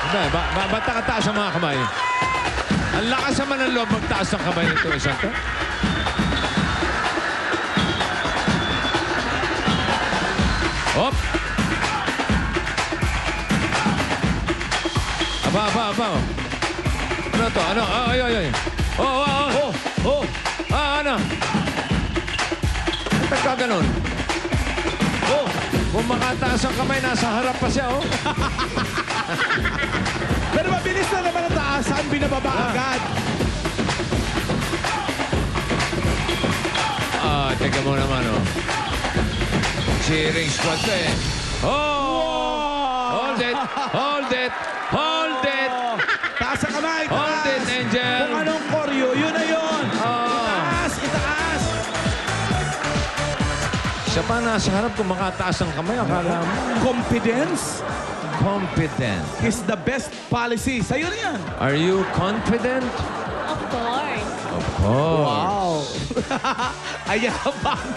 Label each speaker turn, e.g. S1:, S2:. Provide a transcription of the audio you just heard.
S1: Ba't nakataas ang mga kamay? Ang lakas naman ng loob magtaas ng kamay nito isang to. Hop! Aba. Ano to? Ano? Ay. Oh. Ano? Ba't ka ganun? Oh, kung makataas ang kamay, nasa harap pa siya, oh.
S2: Pero mabilis na naman ang taasan, binababa agad.
S1: Teka mo naman, oh. Cheering squad to, eh. Oh! Hold it!
S2: Taas ang kamay, taas.
S1: Hold it, Angel.
S2: Kung anong koryo, yun na yun. Itaas.
S1: Siya pa nasa harap kung makataas ang kamay, akala mo.
S2: Confidence
S1: Competent.
S2: is the best policy. Sa'yo na yan.
S1: Are you confident?
S3: Of course.
S1: Of course.
S2: Wow. Ayabang.